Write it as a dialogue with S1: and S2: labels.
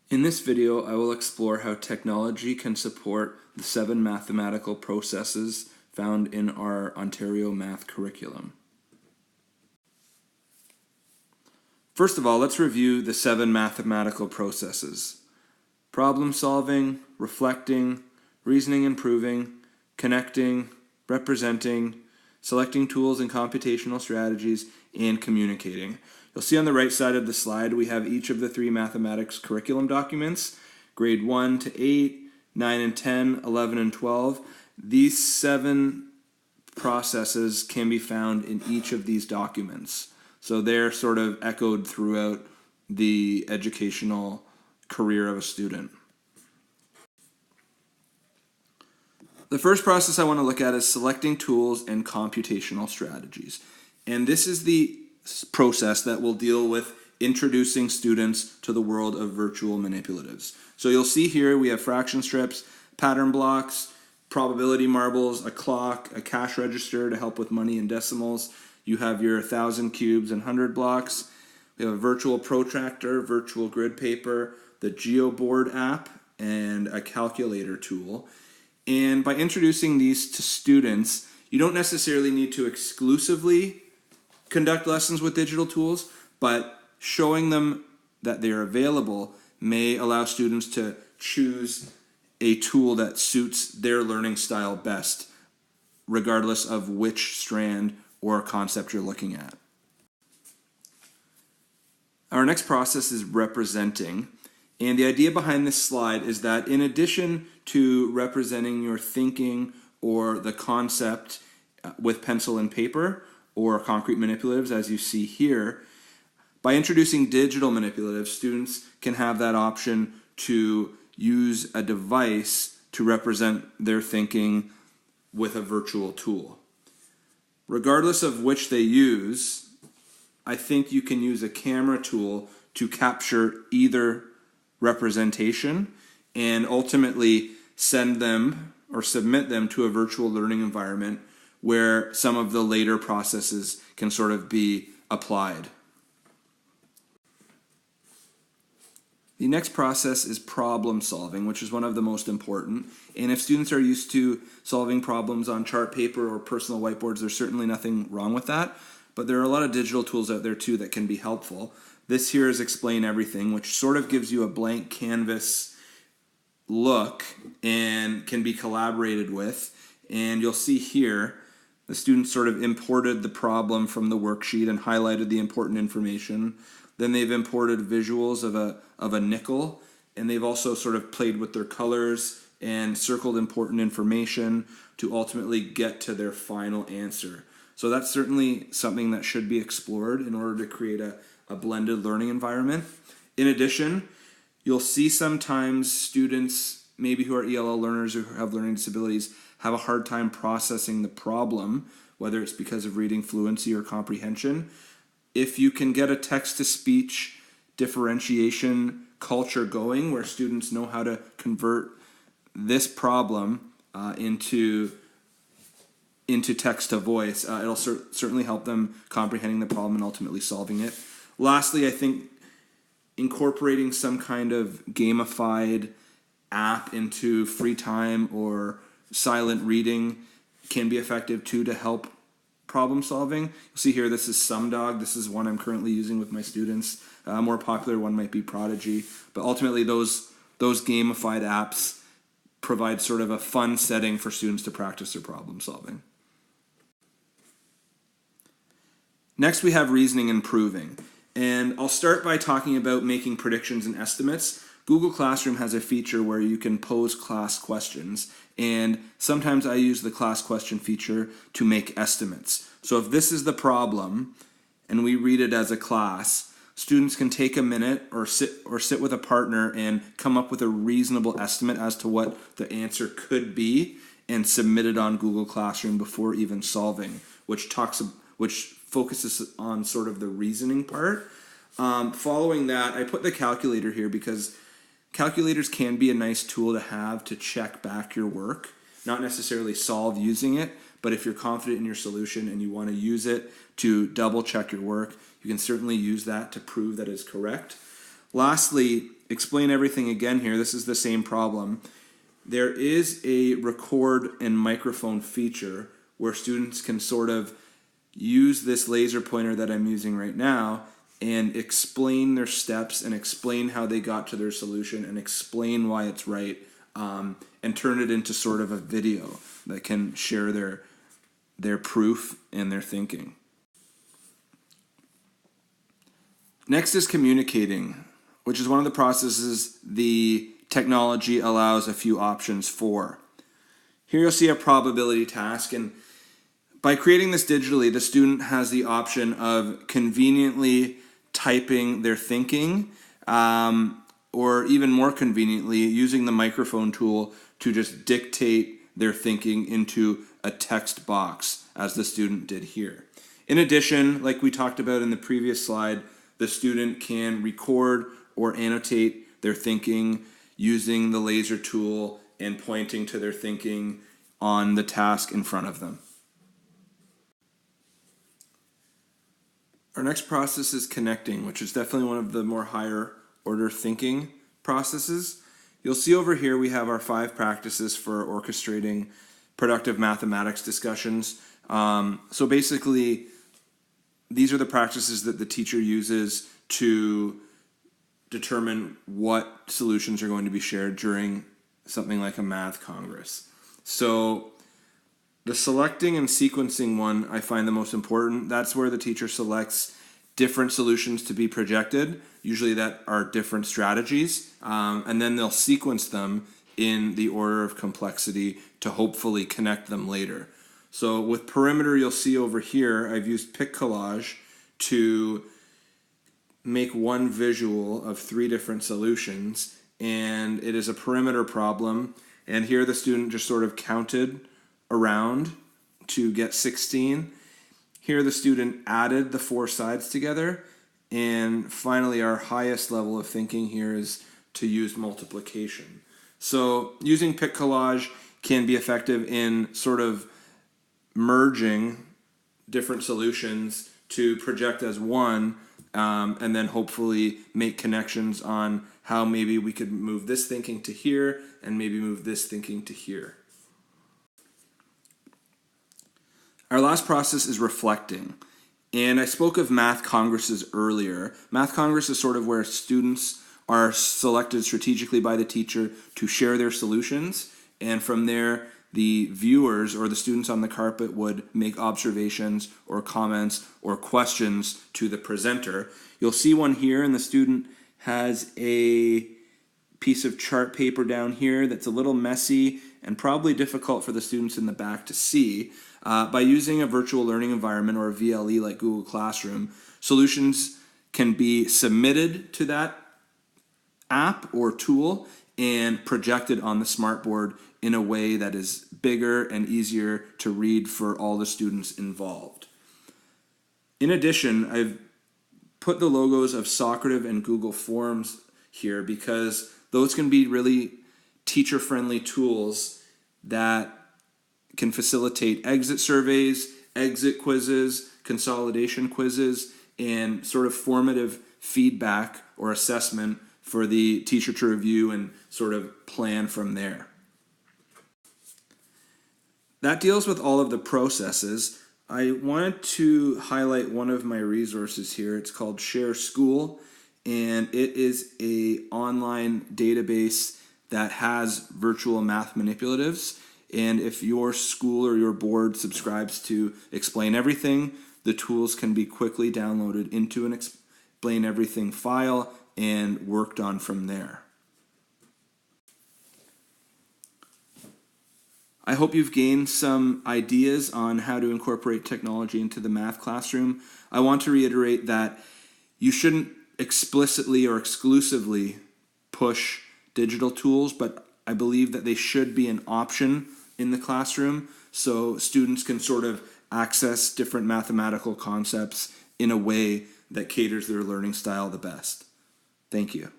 S1: In this video, I will explore how technology can support the 7 mathematical processes found in our Ontario Math curriculum. First of all, let's review the 7 mathematical processes: problem solving, reflecting, reasoning and proving, connecting, representing, selecting tools and computational strategies, and communicating. You'll see on the right side of the slide we have each of the 3 mathematics curriculum documents, grade 1 to 8, 9 and 10, 11 and 12. These 7 processes can be found in each of these documents. So they're sort of echoed throughout the educational career of a student. The first process I want to look at is selecting tools and computational strategies. And this is the process that will deal with introducing students to the world of virtual manipulatives. So you'll see here we have fraction strips, pattern blocks, probability marbles, a clock, a cash register to help with money and decimals. You have your 1,000 cubes and 100 blocks. We have a virtual protractor, virtual grid paper, the GeoBoard app, and a calculator tool. And by introducing these to students, you don't necessarily need to exclusively conduct lessons with digital tools, but showing them that they're available may allow students to choose a tool that suits their learning style best, regardless of which strand or concept you're looking at. Our next process is representing. And the idea behind this slide is that in addition to representing your thinking or the concept with pencil and paper or concrete manipulatives, as you see here, by introducing digital manipulatives, students can have that option to use a device to represent their thinking with a virtual tool. Regardless of which they use, I think you can use a camera tool to capture either representation and ultimately send them or submit them to a virtual learning environment where some of the later processes can sort of be applied. The next process is problem solving, which is one of the most important. And if students are used to solving problems on chart paper or personal whiteboards, there's certainly nothing wrong with that. But there are a lot of digital tools out there too that can be helpful. This here is Explain Everything, which sort of gives you a blank canvas look and can be collaborated with. And you'll see here, the students sort of imported the problem from the worksheet and highlighted the important information. Then they've imported visuals of a nickel, and they've also sort of played with their colors and circled important information to ultimately get to their final answer. So that's certainly something that should be explored in order to create a blended learning environment. In addition, you'll see sometimes students, maybe who are ELL learners or who have learning disabilities, have a hard time processing the problem, whether it's because of reading fluency or comprehension. If you can get a text-to-speech differentiation culture going where students know how to convert this problem into text-to-voice, it'll certainly help them comprehending the problem and ultimately solving it. Lastly, I think incorporating some kind of gamified app into free time or silent reading can be effective too to help problem solving. You'll see here this is SumDog. This is one I'm currently using with my students. A more popular one might be Prodigy. But ultimately those gamified apps provide sort of a fun setting for students to practice their problem solving. Next we have reasoning and proving. And I'll start by talking about making predictions and estimates. Google Classroom has a feature where you can pose class questions, and sometimes I use the class question feature to make estimates. So if this is the problem and we read it as a class, students can take a minute or sit with a partner and come up with a reasonable estimate as to what the answer could be and submit it on Google Classroom before even solving, which focuses on sort of the reasoning part. Following that, I put the calculator here because calculators can be a nice tool to have to check back your work, not necessarily solve using it, but if you're confident in your solution and you want to use it to double check your work, you can certainly use that to prove that it's correct. Lastly, explain everything again here. This is the same problem. There is a record and microphone feature where students can sort of use this laser pointer that I'm using right now and explain their steps and explain how they got to their solution and explain why it's right, and turn it into sort of a video that can share their proof and their thinking. Next is communicating, which is one of the processes the technology allows a few options for. Here you'll see a probability task, and by creating this digitally, the student has the option of conveniently typing their thinking, or even more conveniently, using the microphone tool to just dictate their thinking into a text box, as the student did here. In addition, like we talked about in the previous slide, the student can record or annotate their thinking using the laser tool and pointing to their thinking on the task in front of them. Our next process is connecting, which is definitely one of the more higher order thinking processes. You'll see over here we have our 5 practices for orchestrating productive mathematics discussions. So basically, these are the practices that the teacher uses to determine what solutions are going to be shared during something like a math congress. So the selecting and sequencing one I find the most important. That's where the teacher selects different solutions to be projected, usually that are different strategies, and then they'll sequence them in the order of complexity to hopefully connect them later. So with perimeter, you'll see over here, I've used Pic Collage to make one visual of 3 different solutions, and it is a perimeter problem. And here the student just sort of counted around to get 16. Here the student added the 4 sides together. And finally, our highest level of thinking here is to use multiplication. So using Pic Collage can be effective in sort of merging different solutions to project as one, and then hopefully make connections on how maybe we could move this thinking to here and maybe move this thinking to here. Our last process is reflecting. And I spoke of math congresses earlier. Math congress is sort of where students are selected strategically by the teacher to share their solutions, and from there the viewers or the students on the carpet would make observations or comments or questions to the presenter. You'll see one here, and the student has a piece of chart paper down here that's a little messy and probably difficult for the students in the back to see. By using a virtual learning environment or a VLE like Google Classroom, solutions can be submitted to that app or tool and projected on the smartboard in a way that is bigger and easier to read for all the students involved. In addition, I've put the logos of Socrative and Google Forms here because those can be really teacher-friendly tools that can facilitate exit surveys, exit quizzes, consolidation quizzes, and sort of formative feedback or assessment for the teacher to review and sort of plan from there. That deals with all of the processes. I wanted to highlight one of my resources here. It's called Share School, and it is an online database that has virtual math manipulatives. And if your school or your board subscribes to Explain Everything, the tools can be quickly downloaded into an Explain Everything file and worked on from there. I hope you've gained some ideas on how to incorporate technology into the math classroom. I want to reiterate that you shouldn't explicitly or exclusively push digital tools, but I believe that they should be an option in the classroom so students can sort of access different mathematical concepts in a way that caters their learning style the best. Thank you.